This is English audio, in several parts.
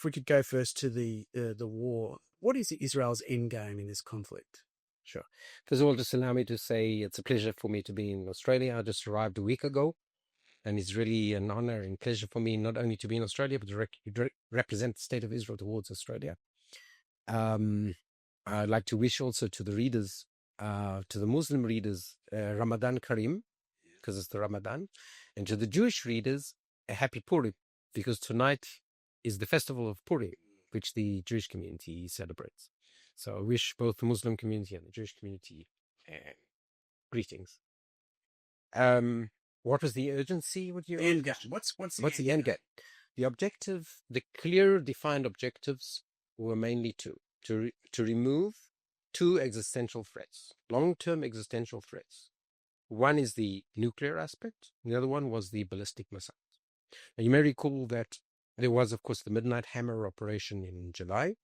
if we could go first to the war, what is Israel's end game in this conflict? Sure. First of all, just allow me to say it's a pleasure for me to be in Australia. I just arrived a week ago, and it's really an honor and pleasure for me not only to be in Australia, but to represent the state of Israel towards Australia. I'd like to wish also to the readers, to the Muslim readers, Ramadan Kareem, because it's the Ramadan, and to the Jewish readers, a happy Purim, because tonight is the festival of Purim, which the Jewish community celebrates. So I wish both the Muslim community and the Jewish community greetings. What was the urgency? Would you end game? What's the end game? The objective, the clear defined objectives were mainly two: to remove two existential threats, long-term existential threats. One is the nuclear aspect. The other one was the ballistic missiles. Now, you may recall that there was, of course, the Midnight Hammer operation in July,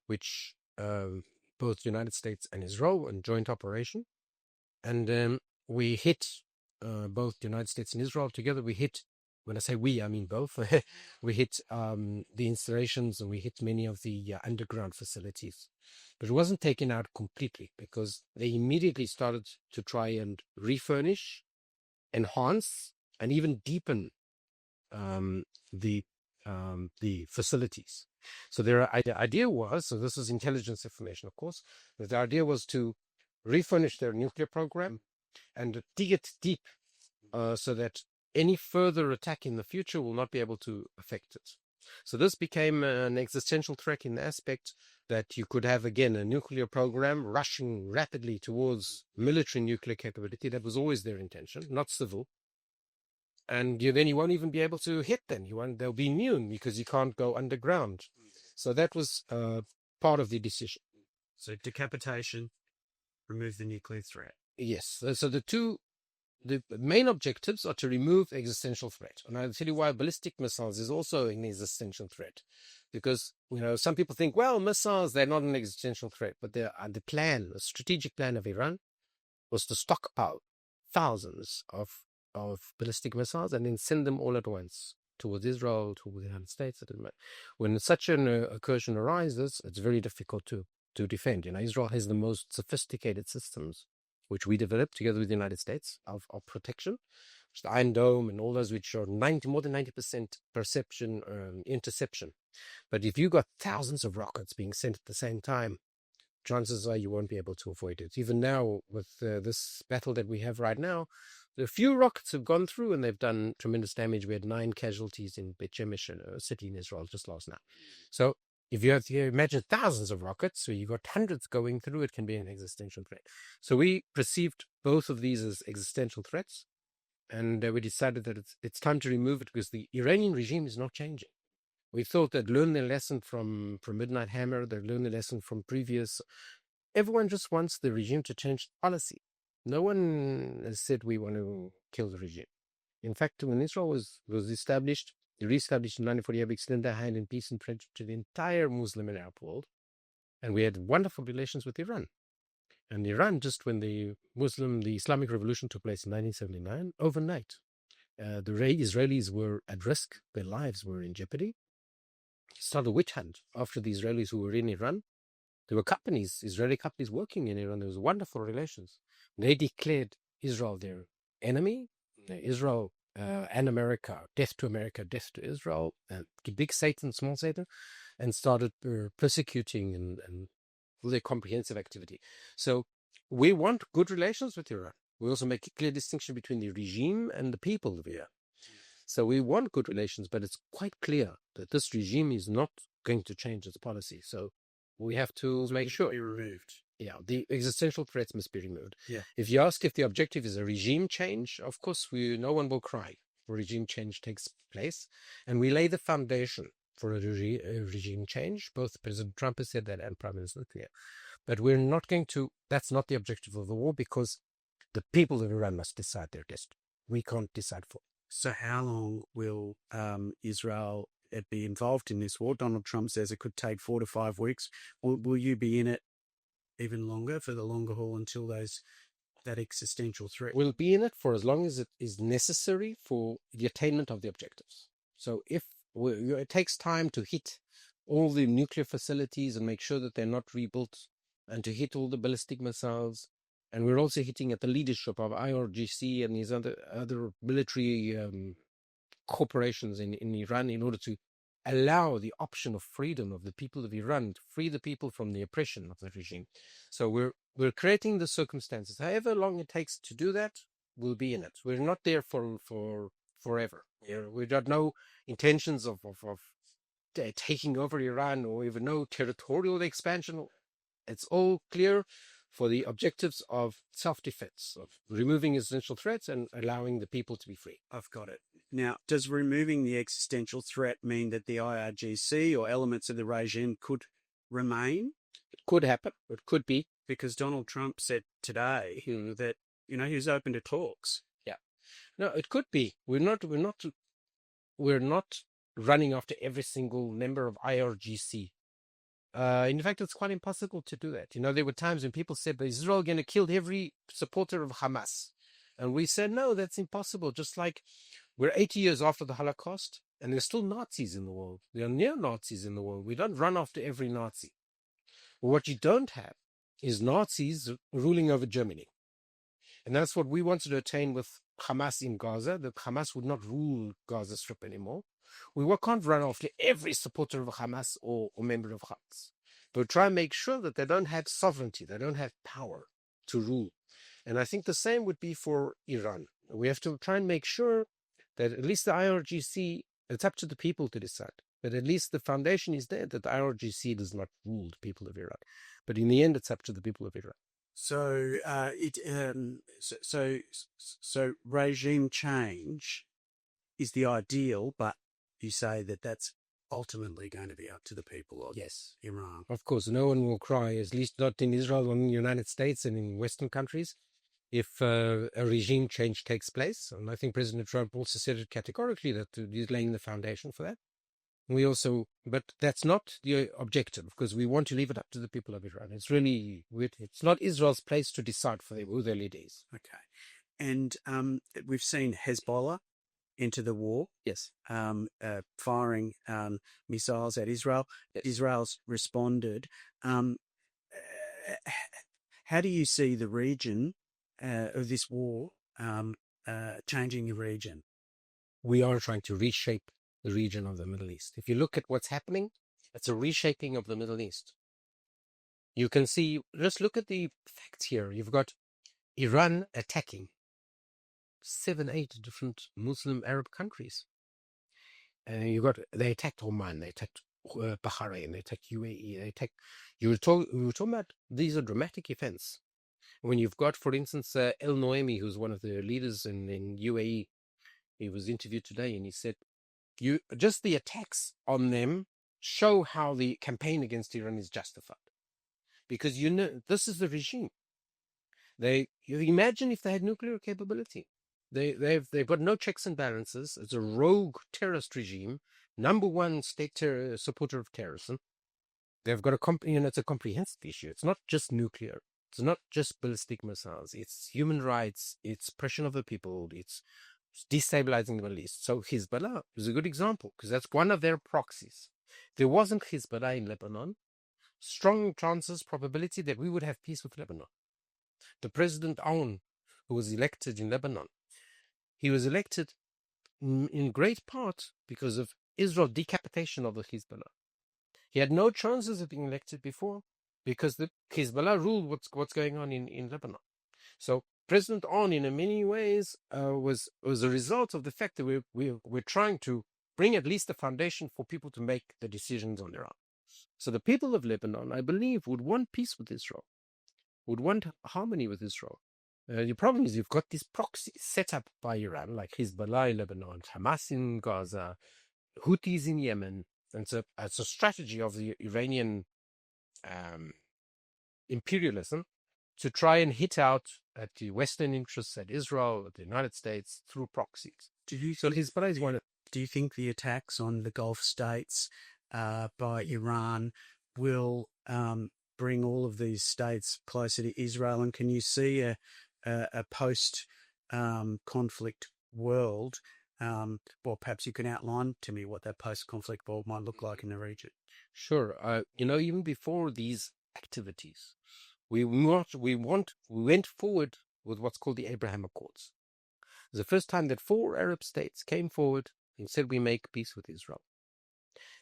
which both the United States and Israel in joint operation. And we hit both the United States and Israel together. We hit, when I say we, I mean both. We hit the installations, and we hit many of the underground facilities. But it wasn't taken out completely, because they immediately started to try and refurnish, enhance, and even deepen the facilities. So the idea was, so this is intelligence information, of course, but the idea was to refurnish their nuclear program and dig it deep so that any further attack in the future will not be able to affect it. So this became an existential threat in the aspect that you could have, again, a nuclear program rushing rapidly towards military nuclear capability. That was always their intention, not civil. And then you won't even be able to hit them. They'll be immune because you can't go underground. So that was part of the decision. So decapitation, remove the nuclear threat. Yes. So the main objectives are to remove existential threat. And I'll tell you why ballistic missiles is also an existential threat. Because, some people think, well, missiles, they're not an existential threat. But the strategic plan of Iran was to stockpile thousands of ballistic missiles and then send them all at once towards Israel, towards the United States. When such an incursion arises, it's very difficult to defend. Israel has the most sophisticated systems, which we developed together with the United States of protection, the Iron Dome and all those, which are more than 90% interception. But if you got thousands of rockets being sent at the same time, chances are you won't be able to avoid it. Even now, with this battle that we have right now, a few rockets have gone through and they've done tremendous damage. We had 9 casualties in Bet Shemesh, a city in Israel, just last night. So if you imagine thousands of rockets, so you've got hundreds going through, it can be an existential threat. So we perceived both of these as existential threats, and we decided that it's time to remove it because the Iranian regime is not changing. We thought they'd learned their lesson from Midnight Hammer, they'd learned their lesson from previous. Everyone just wants the regime to change policy. No one has said we want to kill the regime. In fact, when Israel was reestablished in 1948, we extended our hand in peace and friendship to the entire Muslim and Arab world. And we had wonderful relations with Iran. And Iran, just when the Islamic Revolution took place in 1979, overnight, the Israelis were at risk. Their lives were in jeopardy. Started a witch hunt after the Israelis who were in Iran. There were Israeli companies working in Iran. There was wonderful relations. They declared Israel their enemy. Israel and America, death to Israel, big Satan, small Satan, and started persecuting and their comprehensive activity. So we want good relations with Iran. We also make a clear distinction between the regime and the people of Iran. So we want good relations, but it's quite clear that this regime is not going to change its policy. So we have to make sure. Be removed. Yeah, the existential threats must be removed. Yeah. If you ask if the objective is a regime change, of course, no one will cry when regime change takes place. And we lay the foundation for a regime change. Both President Trump has said that and Prime Minister Clear. But we're not going to, that's not the objective of the war, because the people of Iran must decide their destiny. We can't decide for them. So how long will Israel be involved in this war? Donald Trump says it could take 4 to 5 weeks. Will you be in it even longer, for the longer haul, until that existential threat? We'll be in it for as long as it is necessary for the attainment of the objectives. So if it takes time to hit all the nuclear facilities and make sure that they're not rebuilt, and to hit all the ballistic missiles. And we're also hitting at the leadership of IRGC and these other military corporations in Iran, in order to allow the option of freedom of the people of Iran, to free the people from the oppression of the regime. So we're creating the circumstances. However long it takes to do that, we'll be in it. We're not there for forever. We've got no intentions of taking over Iran, or even no territorial expansion. It's all clear for the objectives of self-defense, of removing existential threats and allowing the people to be free. I've got it. Now, does removing the existential threat mean that the IRGC or elements of the regime could remain? It could happen. It could be. Because Donald Trump said today that, he was open to talks. Yeah. No, it could be. We're not running after every single member of IRGC. In fact, it's quite impossible to do that. There were times when people said, but Israel going to kill every supporter of Hamas. And we said, no, that's impossible. Just like we're 80 years after the Holocaust, and there's still Nazis in the world. There are neo-Nazis in the world. We don't run after every Nazi. But what you don't have is Nazis ruling over Germany. And that's what we wanted to attain with Hamas in Gaza, that Hamas would not rule Gaza Strip anymore. We can't run after every supporter of Hamas or member of Hamas, but try and make sure that they don't have sovereignty, they don't have power to rule. And I think the same would be for Iran. We have to try and make sure that at least the IRGC, it's up to the people to decide, but at least the foundation is there that the IRGC does not rule the people of Iran. But in the end, it's up to the people of Iran. So so regime change is the ideal, but you say that that's ultimately going to be up to the people of Iran. Of course, no one will cry, at least not in Israel or in the United States and in Western countries, if a regime change takes place. And I think President Trump also said it categorically that he's laying the foundation for that. But that's not the objective, because we want to leave it up to the people of Iran. It's not Israel's place to decide for them who their leader is. Okay. And we've seen Hezbollah enter the war. Yes. Firing missiles at Israel. Yes. Israel's responded. How do you see the region of this war changing the region? We are trying to reshape the region of the Middle East. If you look at what's happening, it's a reshaping of the Middle East. You can see, just look at the facts here. You've got Iran attacking 7-8 different Muslim Arab countries. They attacked Oman, they attacked Bahrain, they attacked UAE, we were talking about, these are dramatic events. When you've got, for instance, El Noemi, who's one of the leaders in UAE, he was interviewed today and he said, just the attacks on them show how the campaign against Iran is justified. Because this is the regime. You imagine if they had nuclear capability. They've got no checks and balances. It's a rogue terrorist regime, number one state supporter of terrorism. They've got it's a comprehensive issue. It's not just nuclear. It's not just ballistic missiles. It's human rights. It's oppression of the people. It's destabilizing the Middle East. So Hezbollah is a good example, because that's one of their proxies. If there wasn't Hezbollah in Lebanon, strong chances, probability that we would have peace with Lebanon. The President Aoun, who was elected in Lebanon, he was elected in great part because of Israel's decapitation of the Hezbollah. He had no chances of being elected before because the Hezbollah ruled what's going on in Lebanon. So President Aoun, in many ways, was a result of the fact that we're trying to bring at least a foundation for people to make the decisions on their own. So the people of Lebanon, I believe, would want peace with Israel, would want harmony with Israel. The problem is you've got these proxies set up by Iran, like Hezbollah in Lebanon, Hamas in Gaza, Houthis in Yemen. And it's a strategy of the Iranian imperialism to try and hit out at the Western interests, at Israel, at the United States, through proxies. Hezbollah is one of... Do you think the attacks on the Gulf states by Iran will bring all of these states closer to Israel? And can you see a post-conflict world Well, perhaps you can outline to me what that post-conflict world might look like in the region. Sure. Even before these activities, we went forward with what's called the Abraham Accords. It's the first time that 4 Arab states came forward and said we make peace with Israel,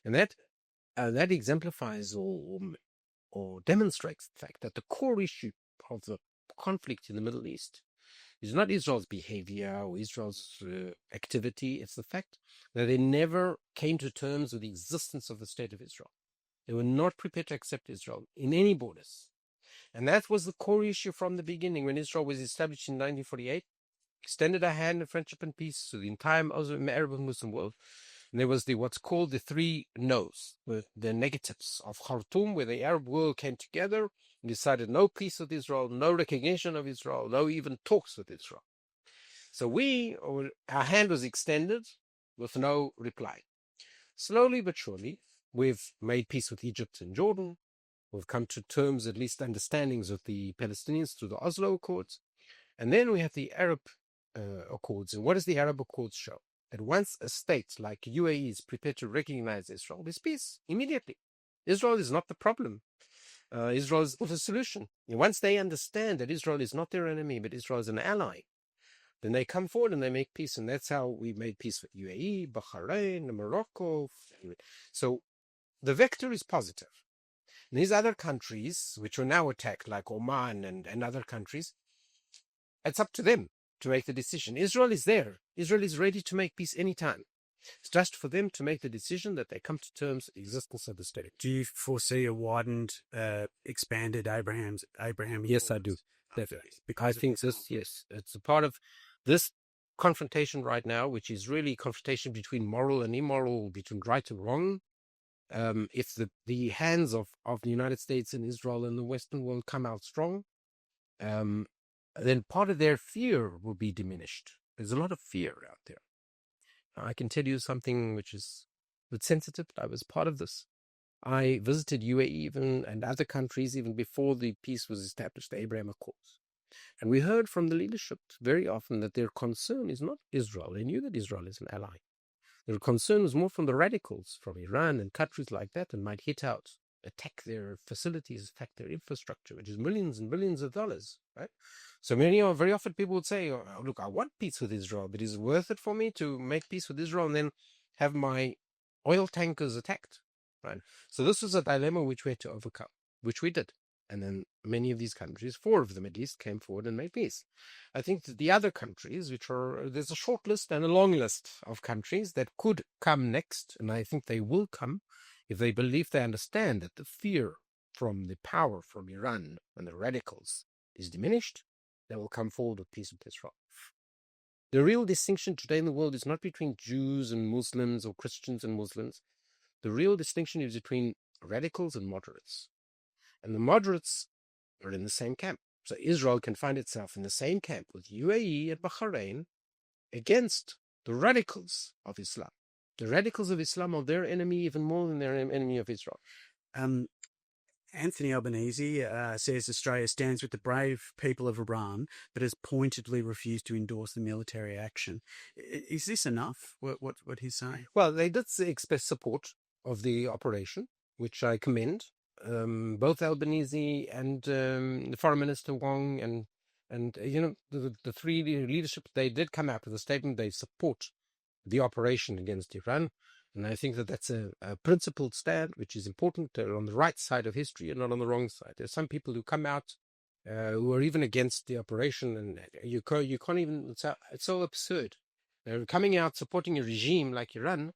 and that exemplifies or demonstrates the fact that the core issue of the conflict in the Middle East is not Israel's behavior or Israel's activity. It's the fact that they never came to terms with the existence of the state of Israel. They were not prepared to accept Israel in any borders. And that was the core issue from the beginning when Israel was established in 1948, extended a hand of friendship and peace to the entire Arab and Muslim world. And there was what's called the 3 no's, the negatives of Khartoum, where the Arab world came together and decided no peace with Israel, no recognition of Israel, no even talks with Israel. So our hand was extended with no reply. Slowly but surely, we've made peace with Egypt and Jordan. We've come to terms, at least understandings with the Palestinians through the Oslo Accords. And then we have the Arab Accords. And what does the Arab Accords show? That once a state like UAE is prepared to recognize Israel, there's peace immediately. Israel is not the problem. Israel is the solution. And once they understand that Israel is not their enemy, but Israel is an ally, then they come forward and they make peace. And that's how we made peace with UAE, Bahrain, Morocco. So the vector is positive. And these other countries, which are now attacked, like Oman and other countries, it's up to them to make the decision. Israel is there. Israel is ready to make peace anytime. It's just for them to make the decision that they come to terms with the existence of the state. Do you foresee a widened, expanded Abraham? Yes, I do. Definitely. I think yes, it's a part of this confrontation right now, which is really confrontation between moral and immoral, between right and wrong. If the hands of the United States and Israel and the Western world come out strong, then part of their fear will be diminished. There's a lot of fear out there. I can tell you something which is a bit sensitive, but I was part of this. I visited UAE and other countries even before the peace was established, the Abraham Accords. And we heard from the leadership very often that their concern is not Israel. They knew that Israel is an ally. Their concern was more from the radicals, from Iran and countries like that, and might hit out, attack their facilities, attack their infrastructure, which is millions and billions of dollars, right? So very often people would say, oh, look, I want peace with Israel, but is it worth it for me to make peace with Israel and then have my oil tankers attacked, right? So this was a dilemma which we had to overcome, which we did. And then many of these countries, 4 of them at least, came forward and made peace. I think that the other countries, there's a short list and a long list of countries that could come next, and I think they will come if they understand that the fear from the power from Iran and the radicals is diminished. They will come forward with peace with Israel. The real distinction today in the world is not between Jews and Muslims or Christians and Muslims. The real distinction is between radicals and moderates. And the moderates are in the same camp. So Israel can find itself in the same camp with UAE and Bahrain against the radicals of Islam. The radicals of Islam are their enemy even more than their enemy of Israel. Anthony Albanese says Australia stands with the brave people of Iran, but has pointedly refused to endorse the military action. Is this enough, what he's saying? Well, they did express support of the operation, which I commend. Both Albanese and the Foreign Minister Wong and the 3 leadership, they did come out with a statement. They support the operation against Iran, and I think that that's a principled stand, which is important. They're on the right side of history and not on the wrong side. There's some people who come out who are even against the operation, and you can't even. It's so absurd. They're coming out supporting a regime like Iran,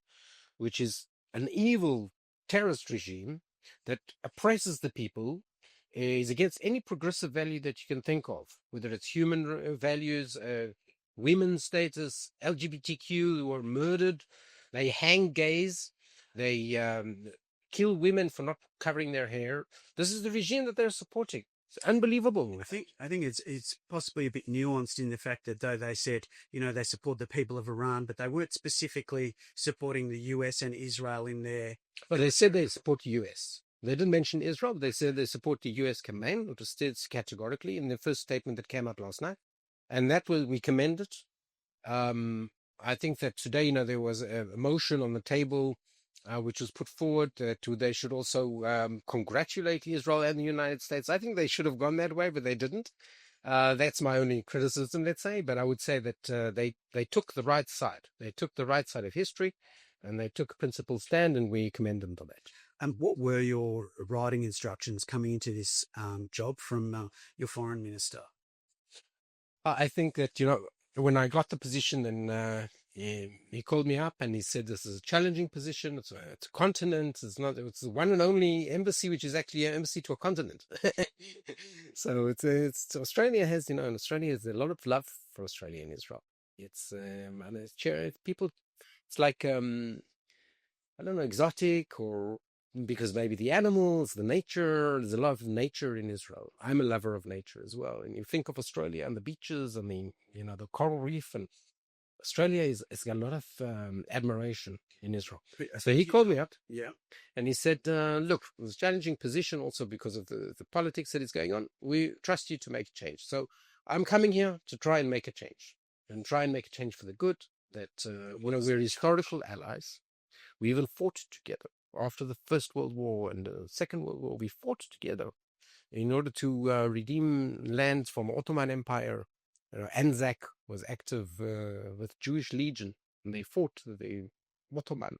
which is an evil terrorist regime that oppresses the people, is against any progressive value that you can think of, whether it's human values, women's status, LGBTQ who are murdered, they hang gays, they kill women for not covering their hair. This is the regime that they're supporting. It's unbelievable. I think it's possibly a bit nuanced in the fact that though they said, they support the people of Iran, but they weren't specifically supporting the US and Israel in their... Well, they said they support the US. They didn't mention Israel, but they said they support the US campaign, which was stated categorically in the first statement that came out last night. And that we commend it. I think that today, there was a motion on the table which was put forward they should also congratulate Israel and the United States. I think they should have gone that way, but they didn't. That's my only criticism, let's say. But I would say that they took the right side. They took the right side of history, and they took a principled stand, and we commend them for that. And what were your writing instructions coming into this job from your foreign minister? I think that, when I got the position, and he called me up and he said, this is a challenging position. It's a continent. It's the one and only embassy, which is actually an embassy to a continent. So it's Australia has, in Australia has a lot of love for Australia and Israel. It's, and people, it's like, I don't know, exotic, or because maybe the animals, the nature, there's a lot of nature in Israel. I'm a lover of nature as well. And you think of Australia and the beaches, and the coral reef, and Australia it's got a lot of admiration in Israel. So he called me up, yeah, and he said, look, it's a challenging position also because of the politics that is going on. We trust you to make a change. So I'm coming here to try and make a change, and try and make a change for the good, that we're historical allies. We even fought together. After the First World War and the Second World War, we fought together in order to redeem lands from Ottoman Empire. Anzac was active with Jewish Legion, and they fought the Ottoman.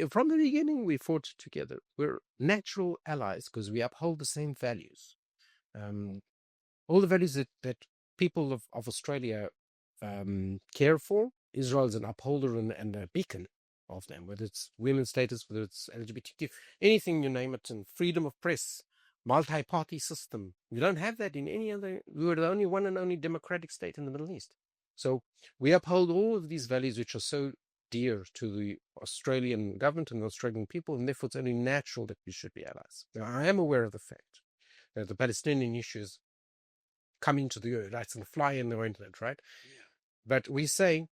From the beginning, we fought together. We're natural allies because we uphold the same values. All the values that people of Australia care for, Israel is an upholder and a beacon of them, whether it's women's status, whether it's LGBTQ, anything you name it, and freedom of press, multi-party system. You don't have that in any other. We were the only one and only democratic state in the Middle East. So we uphold all of these values which are so dear to the Australian government and the Australian people, and therefore it's only natural that we should be allies. Now, I am aware of the fact that the Palestinian issues come into the rights and fly in the internet, right? Yeah. But we say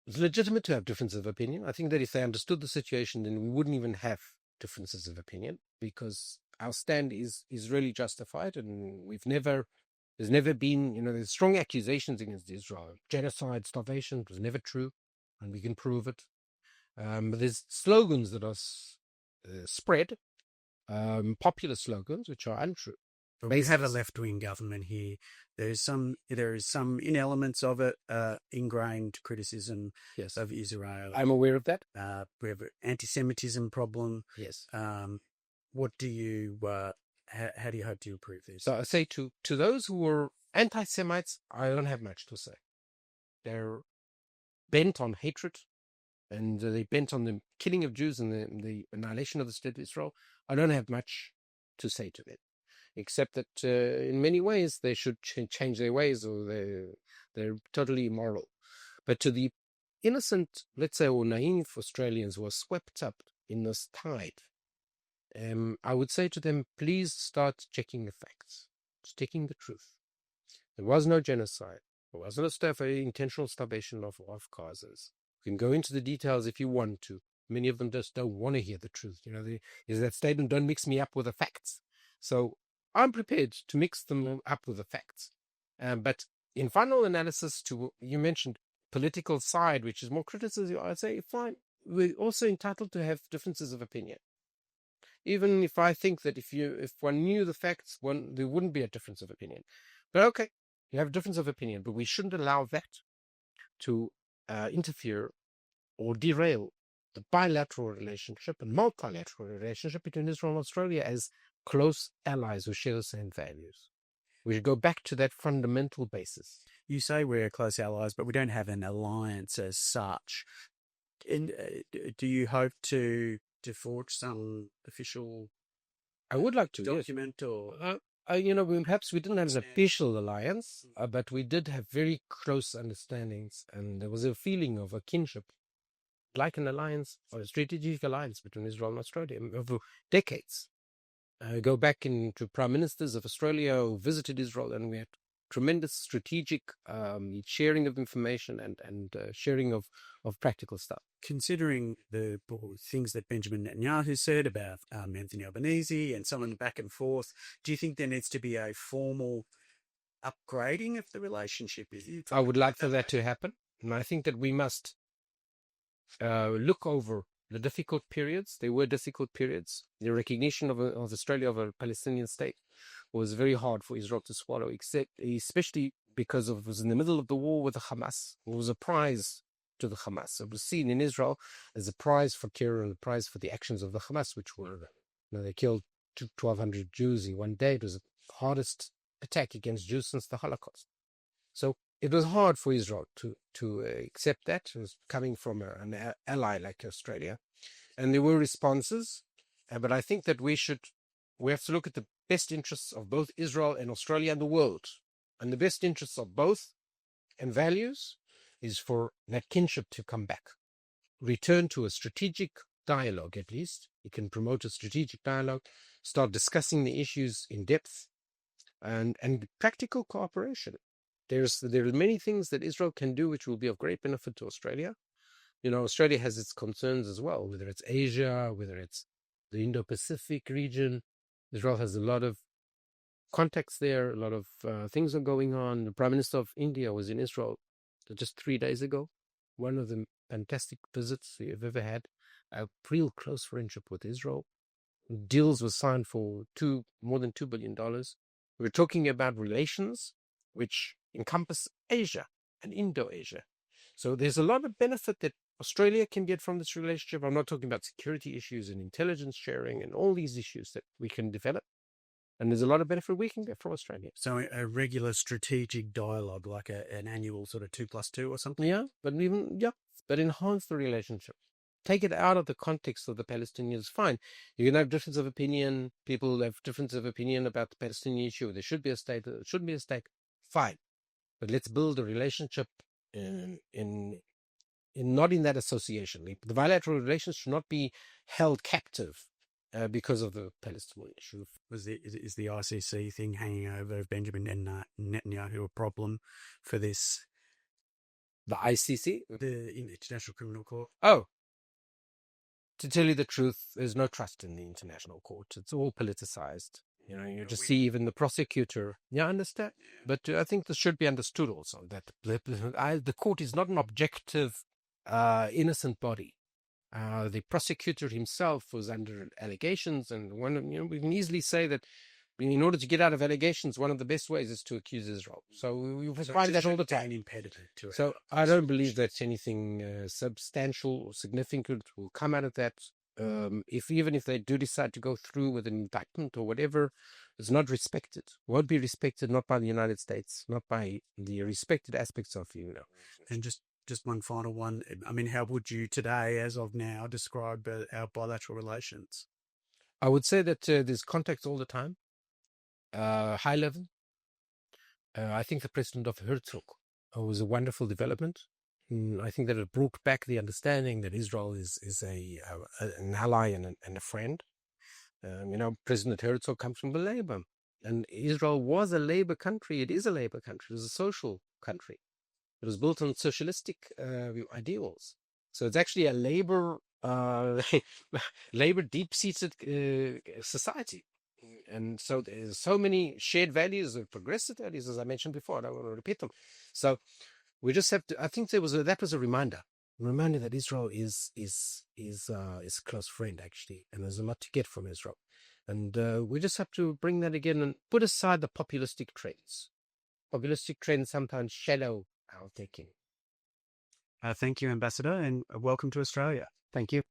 it's legitimate to have differences of opinion. I think that if they understood the situation, then we wouldn't even have differences of opinion, because our stand is really justified, and there's never been, there's strong accusations against Israel. Genocide, starvation was never true, and we can prove it. But there's slogans that are spread, popular slogans, which are untrue. We have a left-wing government here. There is some in elements of it ingrained criticism of Israel. I'm aware of that. We have an anti-Semitism problem. Yes. What do you? How do you hope to improve this? So I say to those who are anti-Semites, I don't have much to say. They're bent on hatred, and they're bent on the killing of Jews and the annihilation of the state of Israel. I don't have much to say to them, except that in many ways they should change their ways, or they're totally immoral. But to the innocent, let's say, or naive Australians who are swept up in this tide, I would say to them, please start checking the facts, sticking the truth. There was no genocide. There wasn't intentional starvation of Gazans. You can go into the details if you want to. Many of them just don't want to hear the truth. There's that statement, don't mix me up with the facts. So I'm prepared to mix them up with the facts. But in final analysis, you mentioned political side, which is more criticism, I'd say, fine. We're also entitled to have differences of opinion. Even if I think that if one knew the facts, there wouldn't be a difference of opinion. But okay, you have a difference of opinion, but we shouldn't allow that to interfere or derail the bilateral relationship and multilateral relationship between Israel and Australia as close allies who share the same values. We should go back to that fundamental basis. You say we're close allies, but we don't have an alliance as such. And do you hope to forge some official? I would like to document, yes. Or perhaps we didn't have an official alliance, but we did have very close understandings, and there was a feeling of a kinship, like an alliance or a strategic alliance between Israel and Australia over decades. Go back into prime ministers of Australia who visited Israel, and we had tremendous strategic sharing of information and sharing of practical stuff. Considering the things that Benjamin Netanyahu said about Anthony Albanese and so on back and forth, do you think there needs to be a formal upgrading of the relationship? I would like for that to happen. And I think that we must look over the difficult periods. They were difficult periods. The recognition of Australia of a Palestinian state was very hard for Israel to swallow, especially because it was in the middle of the war with the Hamas. It was a prize to the Hamas. It was seen in Israel as a prize for terror and a prize for the actions of the Hamas, which were, they killed 1,200 Jews in one day. It was the hardest attack against Jews since the Holocaust. So it was hard for Israel to accept that. It was coming from an ally like Australia. And there were responses. But I think that we have to look at the best interests of both Israel and Australia and the world. And the best interests of both and values is for that kinship to come back. Return to a strategic dialogue, at least. You can promote a strategic dialogue, start discussing the issues in depth, and practical cooperation. There are many things that Israel can do which will be of great benefit to Australia. Australia has its concerns as well, whether it's Asia, whether it's the Indo-Pacific region. Israel has a lot of contacts there, a lot of things are going on. The Prime Minister of India was in Israel just 3 days ago. One of the fantastic visits we've ever had. A real close friendship with Israel. Deals were signed for more than $2 billion. We're talking about relations which encompass Asia and Indo-Asia. So there's a lot of benefit that Australia can get from this relationship. I'm not talking about security issues and intelligence sharing and all these issues that we can develop. And there's a lot of benefit we can get from Australia. So a regular strategic dialogue, like an annual sort of 2+2 or something? Yeah, but enhance the relationship. Take it out of the context of the Palestinians. Fine. You can have difference of opinion. People have difference of opinion about the Palestinian issue. There should be a state. There shouldn't be a state. Fine. But let's build a relationship not in that association. The bilateral relations should not be held captive because of the Palestinian issue. Is the ICC thing hanging over Benjamin Netanyahu a problem for this? The ICC? The International Criminal Court? Oh. To tell you the truth, there's no trust in the International Court. It's all politicized. You just see even the prosecutor. Yeah, I understand. But I think this should be understood also, that the court is not an objective, innocent body. The prosecutor himself was under allegations, and we can easily say that in order to get out of allegations, one of the best ways is to accuse Israel. So we find that all the time. So I don't believe that anything substantial or significant will come out of that. Even if they do decide to go through with an indictment or whatever, it's not respected. Won't be respected, not by the United States, not by the respected aspects of And just one final one. I mean, how would you today, as of now, describe our bilateral relations? I would say that there's contacts all the time, high level. I think the president of Herzog was a wonderful development. I think that it brought back the understanding that Israel is an ally and a friend. President Herzog comes from the Labour, and Israel was a Labour country. It is a Labour country. It was a social country. It was built on socialistic ideals. So it's actually a Labour deep-seated society. And so there's so many shared values, progressive values, as I mentioned before. I don't want to repeat them. So we just have to. I think that was a reminder that Israel is a close friend, actually, and there's a lot to get from Israel. And we just have to bring that again and put aside the populistic trends. Populistic trends sometimes shadow our thinking. Thank you, Ambassador, and welcome to Australia. Thank you.